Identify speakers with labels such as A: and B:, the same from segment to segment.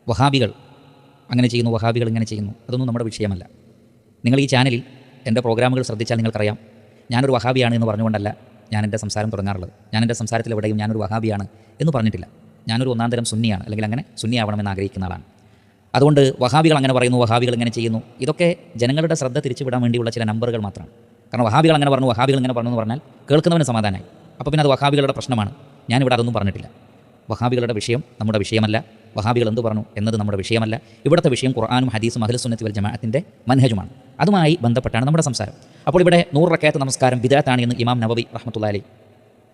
A: വഹാബികൾ അങ്ങനെ ചെയ്യുന്നു, വഹാബികൾ ഇങ്ങനെ ചെയ്യുന്നു, അതൊന്നും നമ്മുടെ വിഷയമല്ല. നിങ്ങൾ ഈ ചാനലിൽ എൻ്റെ പ്രോഗ്രാമുകൾ ശ്രദ്ധിച്ചാൽ നിങ്ങൾക്കറിയാം, ഞാനൊരു വഹാബിയാണ് എന്ന് പറഞ്ഞുകൊണ്ടല്ല ഞാൻ എൻ്റെ സംസാരം തുടങ്ങാറുള്ളത്. ഞാൻ എൻ്റെ സംസാരത്തിൽ എവിടെയും ഞാനൊരു വഹാബിയാണ് എന്ന് പറഞ്ഞിട്ടില്ല. ഞാനൊരു ഒന്നാന്തരം സുന്നിയാണ്, അല്ലെങ്കിൽ അങ്ങനെ സുന്നിയാവണമെന്ന് ആഗ്രഹിക്കുന്ന ആളാണ്. അതുകൊണ്ട് വഹാബികൾ അങ്ങനെ പറയുന്നു, വഹാബികൾ ഇങ്ങനെ ചെയ്യുന്നു, ഇതൊക്കെ ജനങ്ങളുടെ ശ്രദ്ധ തിരിച്ചുവിടാൻ വേണ്ടിയുള്ള ചില നമ്പറുകൾ മാത്രമാണ്. കാരണം വഹാബികൾ അങ്ങനെ പറഞ്ഞു, വഹാബികൾ ഇങ്ങനെ പറഞ്ഞു എന്ന് പറഞ്ഞാൽ കേൾക്കുന്നവന് സമാധാനമായി. അപ്പോൾ പിന്നെ അത് വഹാബികളുടെ പ്രശ്നമാണ്. ഞാനിവിടെ അതൊന്നും പറഞ്ഞിട്ടില്ല. വഹാബികളുടെ വിഷയം നമ്മുടെ വിഷയമല്ല. വഹാബികൾ എന്ത് പറഞ്ഞു എന്നത് നമ്മുടെ വിഷയമല്ല. ഇവിടുത്തെ വിഷയം ഖുർആനും ഹദീസും അഹ്ലുസ് സുന്നത്തി വൽ ജമാഅത്തിൻ്റെ മൻഹജുമാണ്. അതുമായി ബന്ധപ്പെട്ടാണ് നമ്മുടെ സംസാരം. അപ്പോൾ ഇവിടെ 100 റക്അത്ത് നമസ്കാരം ബിദ്അത്താണ് എന്ന് ഇമാം നവവി റഹ്മത്തുള്ളാഹി അലൈഹി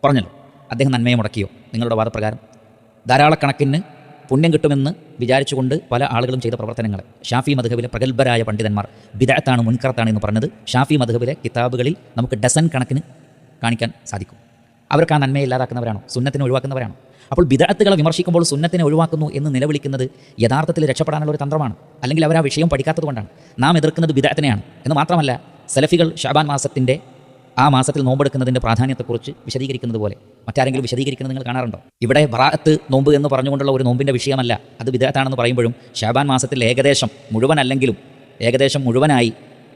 A: പറഞ്ഞല്ലോ. അദ്ദേഹം നന്മയെ മുടക്കിയോ? നിങ്ങളുടെ വാദപ്രകാരം ധാരാളക്കണക്കിന് പുണ്യം കിട്ടുമെന്ന് വിചാരിച്ചുകൊണ്ട് പല ആളുകളും ചെയ്ത പ്രവർത്തനങ്ങൾ ഷാഫി മദ്ഹബിലെ പ്രഗത്ഭരായ പണ്ഡിതന്മാർ ബിദ്അത്താണ്, മുൻകറത്താണ് എന്ന് പറഞ്ഞത് ഷാഫി മദ്ഹബിലെ കിതാബുകളിൽ നമുക്ക് ഡസൻ കണക്കിന് കാണിക്കാൻ സാധിക്കും. അവർക്ക് ആ നന്മയെ ഇല്ലാതാക്കുന്നവരാണോ? സുന്നത്തിനെ ഒഴിവാക്കുന്നവരാണോ? അപ്പോൾ ബിദ്അത്തുകളെ വിമർശിക്കുമ്പോൾ സുന്നത്തിനെ ഒഴിവാക്കുന്നു എന്ന് നിലവിളിക്കുന്നത് യഥാർത്ഥത്തിൽ രക്ഷപ്പെടാനുള്ള ഒരു തന്ത്രമാണ്. അല്ലെങ്കിൽ അവർ ആ വിഷയം പഠിക്കാത്തത് കൊണ്ടാണ്. നാം എതിർക്കുന്നത് ബിദ്അത്തിനെയാണ് എന്ന് മാത്രമല്ല, സലഫികൾ ശഅബാൻ മാസത്തിൻ്റെ ആ മാസത്തിൽ നോമ്പെടുക്കുന്നതിൻ്റെ പ്രാധാന്യത്തെക്കുറിച്ച് വിശദീകരിക്കുന്നത് പോലെ മറ്റാരെങ്കിലും വിശദീകരിക്കുന്നത് നിങ്ങൾ കാണാറുണ്ടോ? ഇവിടെ ബറാഅത്ത് നോമ്പ് എന്ന് പറഞ്ഞുകൊണ്ടുള്ള ഒരു നോമ്പിൻ്റെ വിഷയമല്ല അത്. ബിദ്അത്താണെന്ന് പറയുമ്പോഴും ശഅബാൻ മാസത്തിൽ ഏകദേശം മുഴുവനല്ലെങ്കിലും ഏകദേശം മുഴുവനായി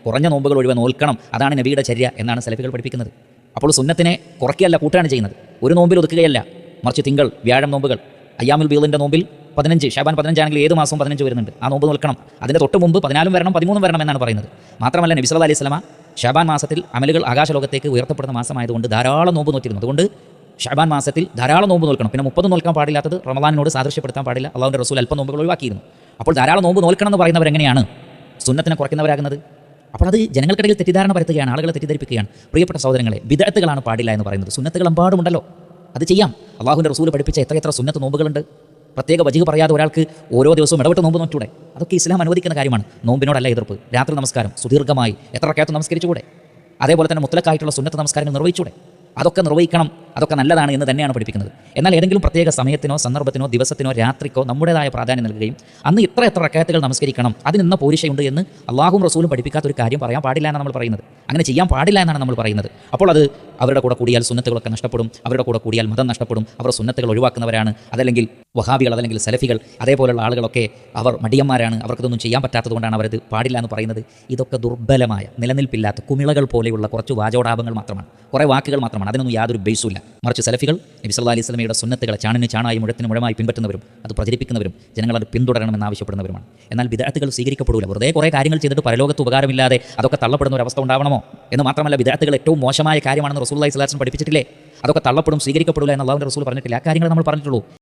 A: കുറഞ്ഞ നോമ്പുകൾ ഒഴിവെ നോൽക്കണം, അതാണ് നബിയുടെ ചര്യ എന്നാണ് സലഫികൾ പഠിപ്പിക്കുന്നത്. അപ്പോൾ സുന്നത്തിനെ കുറയ്ക്കുകയല്ല, കൂട്ടുകയാണ് ചെയ്യുന്നത്. ഒരു നോമ്പിൽ ഒതുക്കുകയല്ല, മറിച്ച് തിങ്കൾ, വ്യാഴം നോമ്പുകൾ, അയ്യാമുൽ ബീദിൻ്റെ നോമ്പിൽ 15, ശഅബാൻ 15 ആണെങ്കിൽ ഏത് മാസവും 15 വരുന്നുണ്ട്, ആ നോമ്പ് നോൽക്കണം. അതിൻ്റെ തൊട്ട് മുമ്പ് 14 വരണം, 13 വരണം എന്നാണ് പറയുന്നത്. മാത്രമല്ല നബി സല്ലല്ലാഹു അലൈഹി വസല്ലമ ശഅബാൻ മാസത്തിൽ അമലുകൾ ആകാശലോകത്തേക്ക് ഉയർത്തപ്പെടുന്ന മാസമായതുകൊണ്ട് ധാരാളം നോമ്പ് നോറ്റിരുന്നു. അതുകൊണ്ട് ശഅബാൻ മാസത്തിൽ ധാരാളം നോമ്പ് നോൽക്കണം. പിന്നെ 30 നോൽക്കാൻ പാടില്ലാത്തത് റമളാനിനോട് സാദൃശ്യപ്പെടുത്താൻ പാടില്ല. അള്ളാഹുവിൻ്റെ റസൂൽ അല്പം നോമ്പുകൾ ഒഴിവാക്കിയിരുന്നു. അപ്പോൾ ധാരാളം നോമ്പ് നോൽക്കണം എന്ന് പറയുന്നവരെങ്ങനെയാണ് സുന്നത്തിനെ കുറയ്ക്കുന്നവരാകുന്നത്? അപ്പോൾ അത് ജനങ്ങൾക്കിടയിൽ തെറ്റിദ്ധാരണ പരത്തുകയാണ്, ആളുകളെ തെറ്റിദ്ധരിപ്പിക്കുകയാണ്. പ്രിയപ്പെട്ട സഹോദരങ്ങളെ, ബിദ്അത്തുകളാണ് പാടില്ല എന്ന് പറയുന്നത്. സുന്നത്തുകൾ എമ്പാടുമുണ്ടല്ലോ, അത് ചെയ്യാം. അള്ളാഹുവിൻ്റെ റസൂൽ പഠിപ്പിച്ച എത്ര സുന്നത്ത് നോമ്പുകളുണ്ട്. പ്രത്യേക വജീഹ് പറയാതെ ഒരാൾക്ക് ഓരോ ദിവസവും ഇടവിട്ട് നോമ്പ് നോറ്റൂടെ? അതൊക്കെ ഇസ്ലാം അനുവദിക്കുന്ന കാര്യമാണ്. നോമ്പിനോടല്ല എതിർപ്പ്. രാത്രി നമസ്കാരം സുദീർഘമായി എത്ര റക്അത്ത് നമസ്കരിച്ചുകൂടെ? അതേപോലെ തന്നെ മുത്തലക്കായിട്ടുള്ള സുന്നത്ത് നമസ്കാരങ്ങൾ നിർവഹിച്ചൂടെ? അതൊക്കെ നിർവഹിക്കണം, അതൊക്കെ നല്ലതാണ് എന്ന് തന്നെയാണ് പഠിപ്പിക്കുന്നത്. എന്നാൽ ഏതെങ്കിലും പ്രത്യേക സമയത്തിനോ സന്ദർഭത്തിനോ ദിവസത്തിനോ രാത്രിക്കോ നമ്മുടേതായ പ്രാധാന്യം നൽകുകയും അന്ന് ഇത്ര റക്അത്തുകൾ നമസ്കരിക്കണം, അതിനെന്ന പോരിശയുണ്ട് എന്ന് അള്ളാഹും റസൂലും പഠിപ്പിക്കാത്ത ഒരു കാര്യം പറയാൻ പാടില്ല എന്നാണ് നമ്മൾ പറയുന്നത്. അങ്ങനെ ചെയ്യാൻ പാടില്ല എന്നാണ് നമ്മൾ പറയുന്നത്. അപ്പോൾ അത് അവരുടെ കൂടെ കൂടിയാൽ സുന്നത്തുകളൊക്കെ നഷ്ടപ്പെടും, അവരുടെ കൂടെ കൂടിയാൽ മതം നഷ്ടപ്പെടും, അവർ സുന്നത്തുകൾ ഒഴിവാക്കുന്നവരാണ്, അതല്ലെങ്കിൽ വഹാബികൾ, അതല്ലെങ്കിൽ സലഫികൾ, അതേപോലുള്ള ആളുകളൊക്കെ അവർ മടിയന്മാരാണ്, അവർക്കിതൊന്നും ചെയ്യാൻ പറ്റാത്തതുകൊണ്ടാണ് അവരത് പാടില്ല എന്ന് പറയുന്നത്. ഇതൊക്കെ ദുർബലമായ, നിലനിൽപ്പില്ലാത്ത കുമിളകൾ പോലെയുള്ള കുറച്ച് വാചോടാപങ്ങൾ മാത്രമാണ്, കുറേ വാക്കുകൾ മാത്രമാണ്. അതിനൊന്നും യാതൊരു ബേസുമില്ല. മറിച്ച് സലഫികൾ നബി സല്ലല്ലാഹു അലൈഹി വസല്ലമയുടെ സുന്നത്തുകളെ ചാണിന് ചാണായി മുഴത്തിന് മുഴമായി പിൻപറ്റുന്നവരും അത് പ്രചരിപ്പിക്കുന്നവരും ജനങ്ങൾ അത് പിന്തുടരണമെന്ന് ആവശ്യപ്പെടുന്നവരുമാണ്. എന്നാൽ ബിദ്അത്തുകൾ സ്വീകരിക്കപ്പെടില്ല. വെറുതെ കുറേ കാര്യങ്ങൾ ചെയ്തിട്ട് പരലോകത്ത് ഉപകാരമില്ലാതെ അതൊക്കെ തള്ളപ്പെടുന്ന ഒരു അവസ്ഥ ഉണ്ടാവണമോ? എന്ന് മാത്രമല്ല, ബിദ്അത്തുകൾ ഏറ്റവും മോശമായ കാര്യമാണെന്ന് റസൂലുള്ളാഹി സ്വല്ലല്ലാഹു അലൈഹി വസല്ലം പഠിപ്പിച്ചിട്ടില്ലേ? അതൊക്കെ തള്ളപ്പെടും, സ്വീകരിക്കപ്പെടില്ല എന്ന് അല്ലാഹുവിൻ്റെ റസൂൽ പറഞ്ഞിട്ടില്ല. ആ കാര്യങ്ങൾ നമ്മൾ പറഞ്ഞിട്ടുള്ളൂ.